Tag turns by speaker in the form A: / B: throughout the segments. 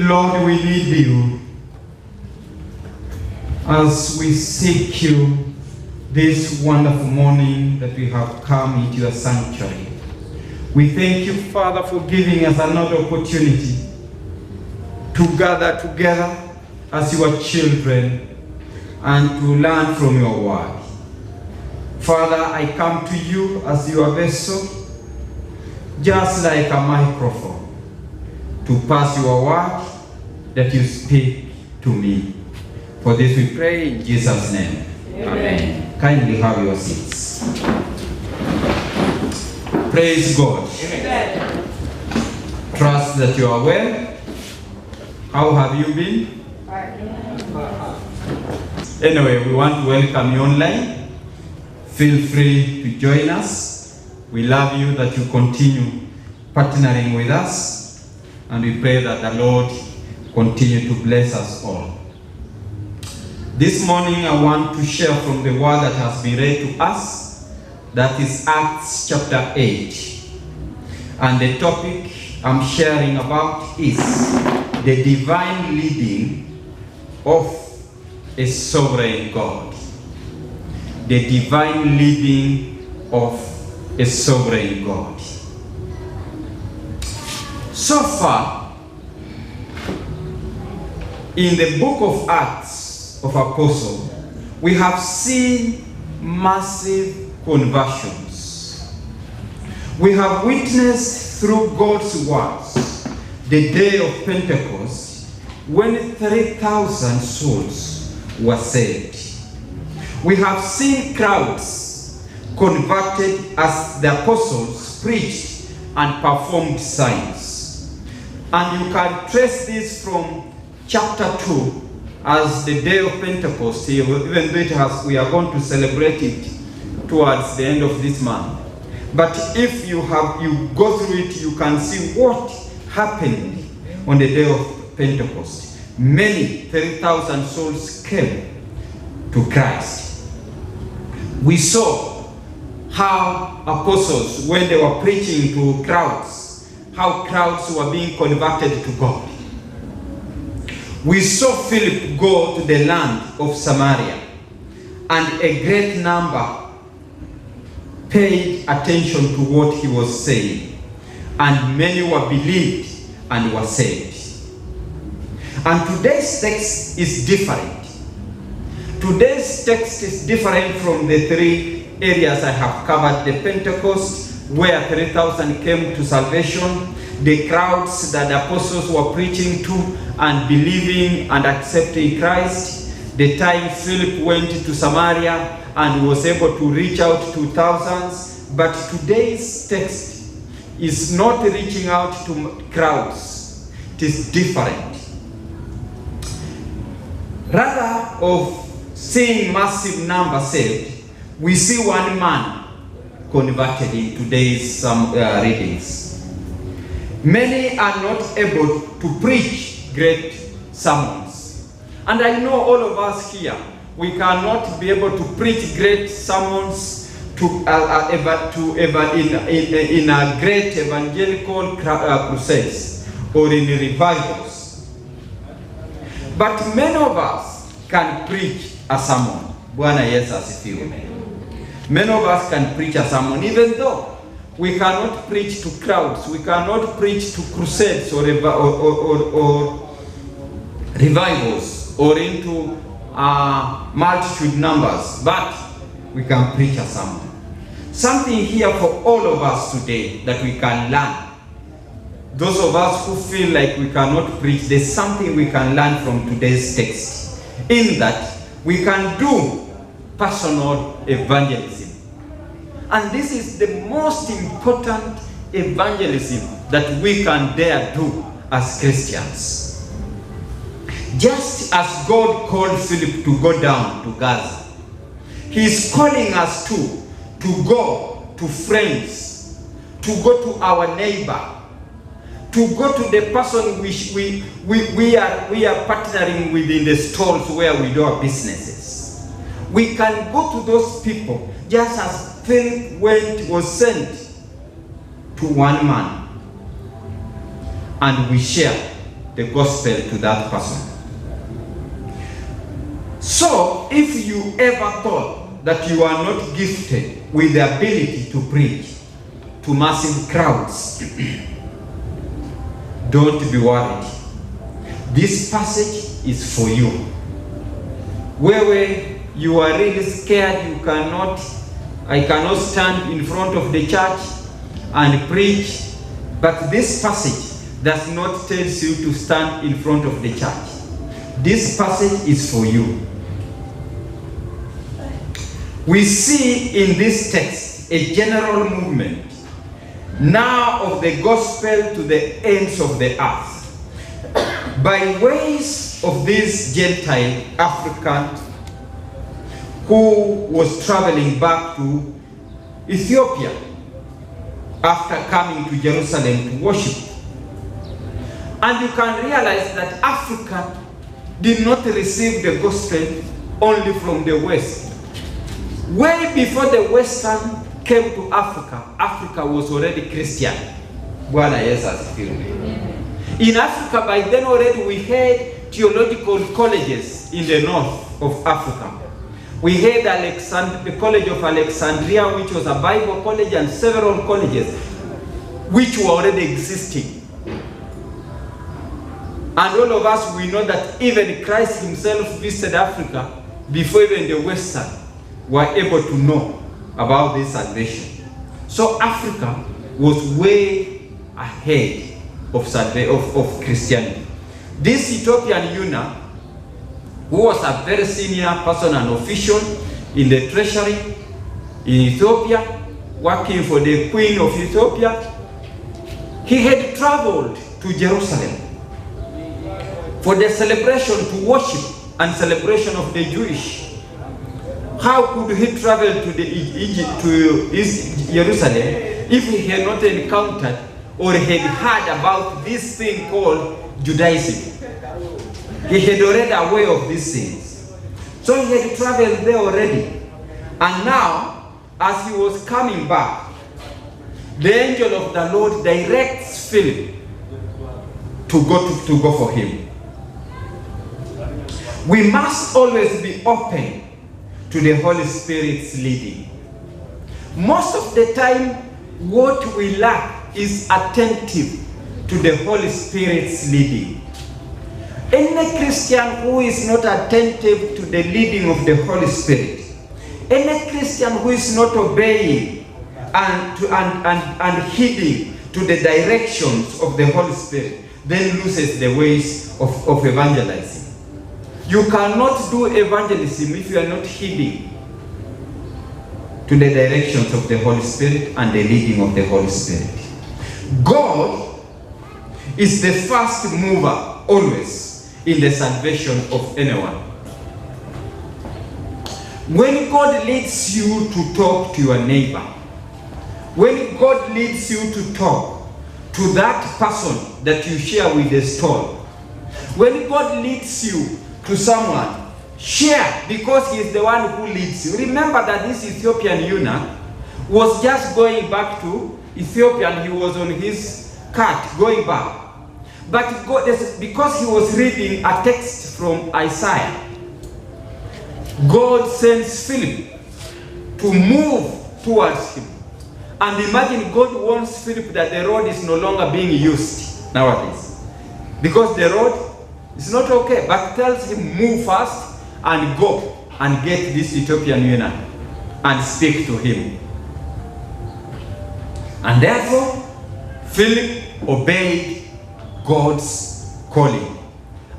A: Lord, we need you as we seek you this wonderful morning that we have come into your sanctuary. We thank you, Father, for giving us another opportunity to gather together as your children and to learn from your word. Father, I come to you as your vessel, just like a microphone, to pass your word that you speak to me. For this we pray in Jesus' name. Amen. Kindly have your seats. Praise God. Amen. Trust that you are well. How have you been? Anyway, we want to welcome you online. Feel free to join us. We love you that you continue partnering with us, and we pray that the Lord continue to bless us all. This morning I want to share from the word that has been read to us, that is Acts chapter 8. And the topic I'm sharing about is the divine leading of a sovereign God. The divine leading of a sovereign God. So far, in the book of Acts of Apostles, we have seen massive conversions. We have witnessed through God's words the day of Pentecost, when 3,000 souls were saved. We have seen crowds converted as the apostles preached and performed signs. And you can trace this from chapter 2, as the day of Pentecost, even though we are going to celebrate it towards the end of this month. But if you go through it, you can see what happened on the day of Pentecost. Many, 30,000 souls came to Christ. We saw how apostles, when they were preaching to crowds, how crowds were being converted to God. We saw Philip go to the land of Samaria, and a great number paid attention to what he was saying, and many were believed and were saved. And today's text is different. Today's text is different from the three areas I have covered: the Pentecost, where 3,000 came to salvation, the crowds that the apostles were preaching to and believing and accepting Christ, the time Philip went to Samaria and was able to reach out to thousands. But today's text is not reaching out to crowds. It is different. Rather of seeing massive numbers saved, we see one man converted in today's readings. Many are not able to preach great sermons. And I know all of us here, we cannot be able to preach great sermons in a great evangelical crusades or in revivals. But many of us can preach a sermon. Bwana Yesu asifiwe. Many of us can preach a sermon, even though we cannot preach to crowds. We cannot preach to crusades or revivals or into multitude numbers, but we can preach a sermon. Something here for all of us today that we can learn. Those of us who feel like we cannot preach, there's something we can learn from today's text, in that we can do personal evangelism. And this is the most important evangelism that we can dare do as Christians. Just as God called Philip to go down to Gaza, He is calling us to go to friends, to go to our neighbor, to go to the person which we are partnering with in the stores where we do our businesses. We can go to those people just as Philip was sent to one man, and we share the gospel to that person. So, if you ever thought that you are not gifted with the ability to preach to massive crowds, don't be worried. This passage is for you. Where you are really scared, I cannot stand in front of the church and preach, but this passage does not tell you to stand in front of the church. This passage is for you. We see in this text a general movement now of the gospel to the ends of the earth by ways of this Gentile African who was traveling back to Ethiopia after coming to Jerusalem to worship. And you can realize that Africa did not receive the gospel only from the West. Way before the Western came to Africa, Africa was already Christian. In Africa, by then already we had theological colleges in the north of Africa. We had the College of Alexandria, which was a Bible college, and several colleges which were already existing. And all of us, we know that even Christ himself visited Africa before even the Western were able to know about this salvation. So Africa was way ahead of Christianity. This Ethiopian eunuch, who was a very senior person and official in the treasury in Ethiopia, working for the Queen of Ethiopia, he had traveled to Jerusalem for the celebration, to worship and celebration of the Jewish. How could he travel to Jerusalem if he had not encountered or had heard about this thing called Judaism? He had already aware of these things. So he had traveled there already. And now, as he was coming back, the angel of the Lord directs Philip to go for him. We must always be open to the Holy Spirit's leading. Most of the time, what we lack is attentive to the Holy Spirit's leading. Any Christian who is not attentive to the leading of the Holy Spirit, any Christian who is not obeying and heeding to the directions of the Holy Spirit, then loses the ways of evangelizing. You cannot do evangelism if you are not heeding to the directions of the Holy Spirit and the leading of the Holy Spirit. God is the first mover always in the salvation of anyone. When God leads you to talk to your neighbor, when God leads you to talk to that person that you share with the store, when God leads you to someone, share, because he is the one who leads you. Remember that this Ethiopian eunuch was just going back to Ethiopia, and he was on his cart going back. But God, because he was reading a text from Isaiah, God sends Philip to move towards him. And imagine God warns Philip that the road is no longer being used nowadays, because the road is not okay, but tells him move fast and go and get this Ethiopian eunuch and speak to him. And therefore, Philip obeyed God's calling.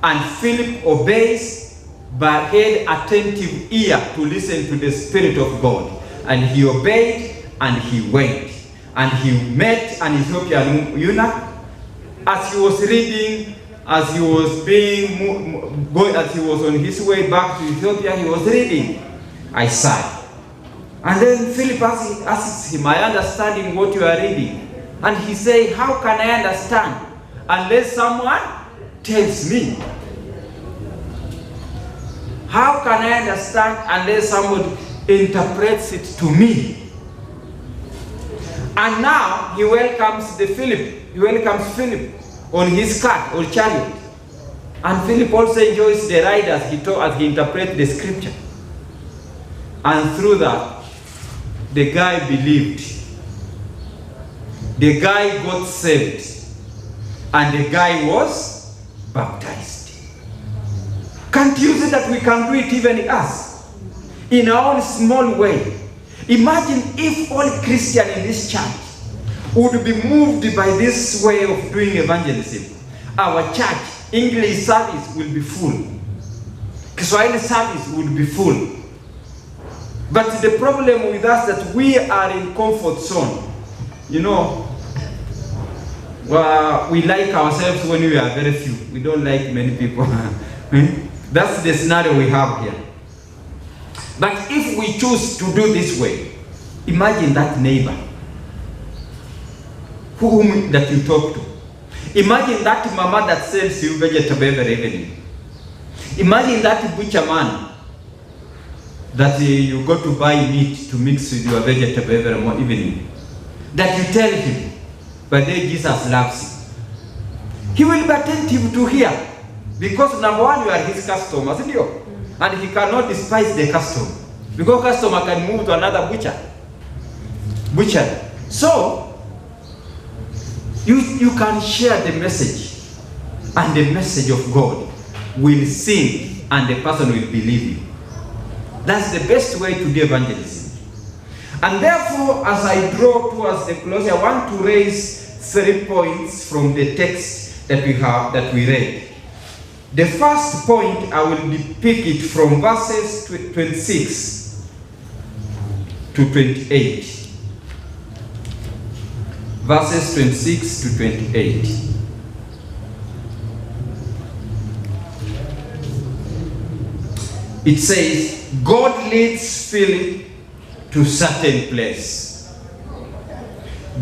A: And Philip obeys but had attentive ear to listen to the Spirit of God. And he obeyed and he went. And he met an Ethiopian eunuch. As he was reading, as he was on his way back to Ethiopia, he was reading Isaiah. And then Philip asks him, I understand in what you are reading. And he said, how can I understand unless someone tells me? How can I understand unless someone interprets it to me? And now he welcomes Philip on his cart or chariot. And Philip also enjoys the ride as he interprets the scripture. And through that, the guy believed. The guy got saved. And the guy was baptized. Can't you see that we can do it even us? In our own small way. Imagine if all Christians in this church would be moved by this way of doing evangelism. Our church, English service will be full. Kiswahili service will be full. But the problem with us that we are in comfort zone. You know, we like ourselves when we are very few. We don't like many people. That's the scenario we have here. But if we choose to do this way, imagine that neighbor whom that you talk to. Imagine that mama that sells you vegetable every evening. Imagine that butcher man that you go to buy meat to mix with your vegetable every evening. That you tell him, but then Jesus loves you. He will be attentive to hear. Because number one, you are his customer, isn't you? And he cannot despise the customer. Because customer can move to another butcher. So, you can share the message. And the message of God will sing and the person will believe you. That's the best way to do evangelism. And therefore, as I draw towards the close, I want to raise 3 points from the text that we read. The first point, I will pick it from verses 26 to 28. Verses 26 to 28. It says, God leads Philip to certain place.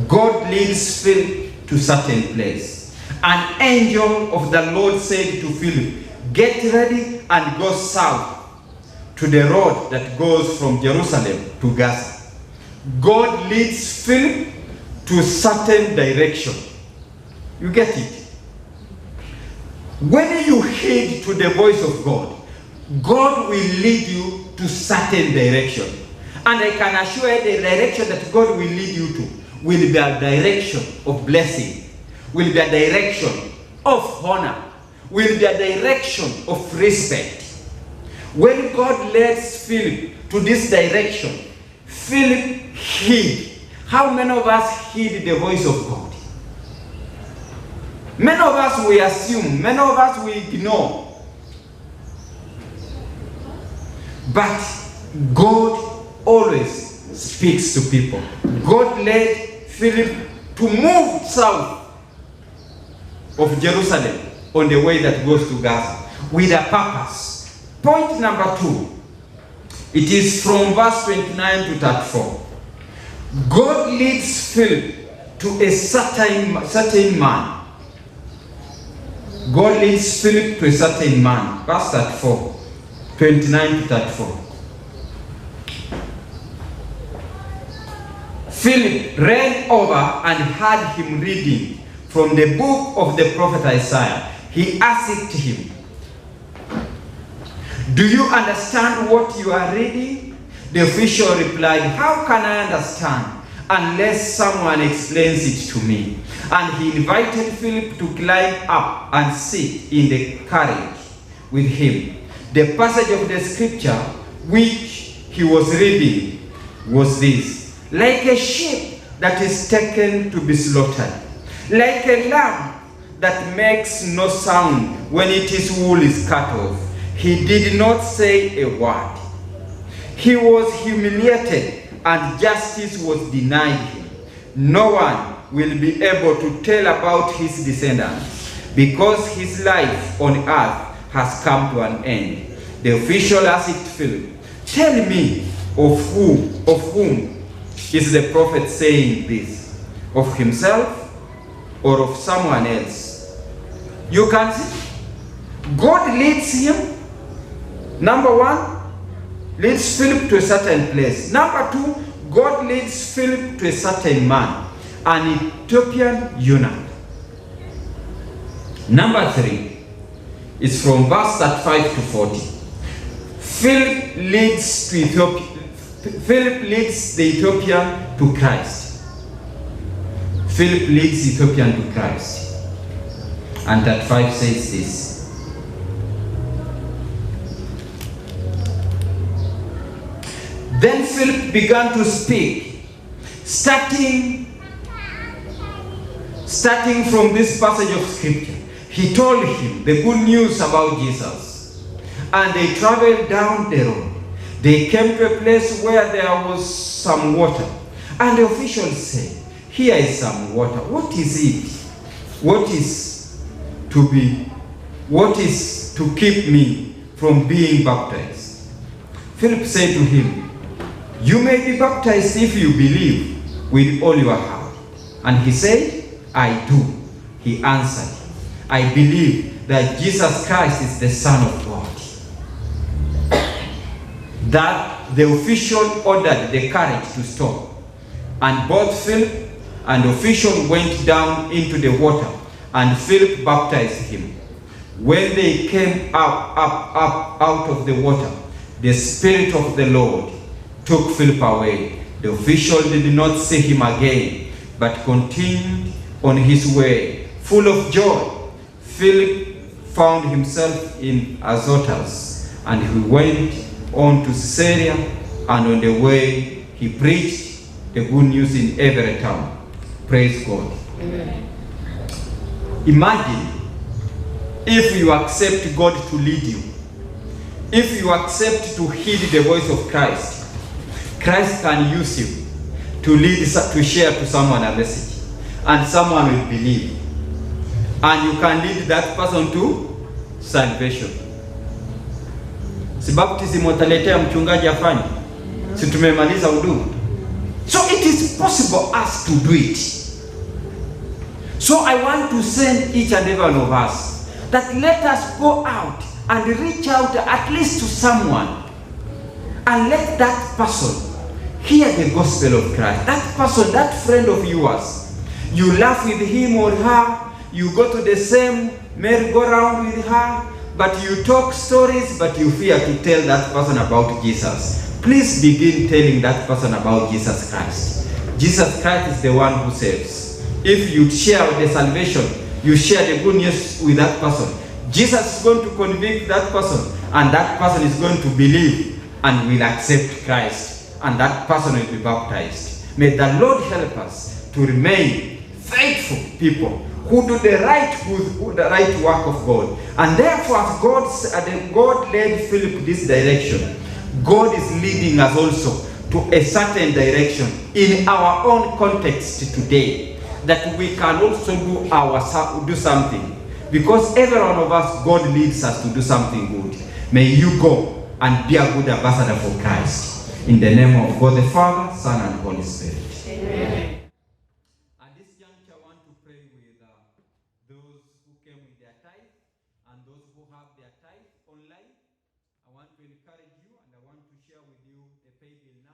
A: God leads Philip to certain place. An angel of the Lord said to Philip, get ready and go south to the road that goes from Jerusalem to Gaza. God leads Philip to a certain direction. You get it? When you heed to the voice of God, God will lead you to certain direction. And I can assure you the direction that God will lead you to will be a direction of blessing. Will be a direction of honor, will be a direction of respect. When God leads Philip to this direction, Philip heed. How many of us heed the voice of God? Many of us we assume, many of us we ignore. But God always speaks to people. God led Philip to move south of Jerusalem on the way that goes to Gaza with a purpose. Point number 2. It is from verse 29 to 34. God leads Philip to a certain man. God leads Philip to a certain man. Verse 34. 29 to 34. Philip ran over and heard him reading from the book of the prophet Isaiah. He asked him, do you understand what you are reading? The official replied, how can I understand unless someone explains it to me? And he invited Philip to climb up and sit in the carriage with him. The passage of the scripture which he was reading was this: like a sheep that is taken to be slaughtered, like a lamb that makes no sound when its wool is cut off, he did not say a word. He was humiliated and justice was denied him. No one will be able to tell about his descendants because his life on earth has come to an end. The official asked Philip, tell me of whom is the prophet saying this? Of himself or of someone else? You can see, God leads him. Number 1, leads Philip to a certain place. Number 2, God leads Philip to a certain man, an Ethiopian eunuch. Number 3, It's from verse 35 to 40. Philip leads the Ethiopian to Christ. Philip leads the Ethiopian to Christ. And 35 says this. Then Philip began to speak, starting from this passage of scripture. He told him the good news about Jesus. And they traveled down the road. They came to a place where there was some water. And the officials said, "Here is some water. What is it? What is to keep me from being baptized?" Philip said to him, "You may be baptized if you believe with all your heart." And he said, "I do." He answered, "I believe that Jesus Christ is the Son of God." That the official ordered the carriage to stop. And both Philip and the official went down into the water, and Philip baptized him. When they came up out of the water, the Spirit of the Lord took Philip away. The official did not see him again, but continued on his way, full of joy. Philip found himself in Azotus, and he went on to Caesarea, and on the way he preached the good news in every town. Praise God. Amen. Imagine if you accept God to lead you, if you accept to heed the voice of Christ. Christ can use you to lead, to share to someone a message, and someone will believe, and you can lead that person to salvation. Si baptism utaletea mchungaji afanye, si tumemaliza huduma. So it is possible us to do it. So I want to send each and every one of us that let us go out and reach out at least to someone, and let that person hear the gospel of Christ. That person, that friend of yours, you laugh with him or her, you go to the same merry-go-round with her, but you talk stories, but you fear to tell that person about Jesus. Please begin telling that person about Jesus Christ. Jesus Christ is the one who saves. If you share the salvation, you share the good news with that person, Jesus is going to convict that person, and that person is going to believe and will accept Christ, and that person will be baptized. May the Lord help us to remain faithful people who do the right work of God. And therefore, as God led Philip this direction, God is leading us also to a certain direction in our own context today, that we can also do something. Because every one of us, God leads us to do something good. May you go and be a good ambassador for Christ. In the name of God the Father, Son, and Holy Spirit. Amen. At this juncture, I want to pray with those who came with their tithe and those who have their tithe online. I want to encourage you, and I want to share with you the pay bill now.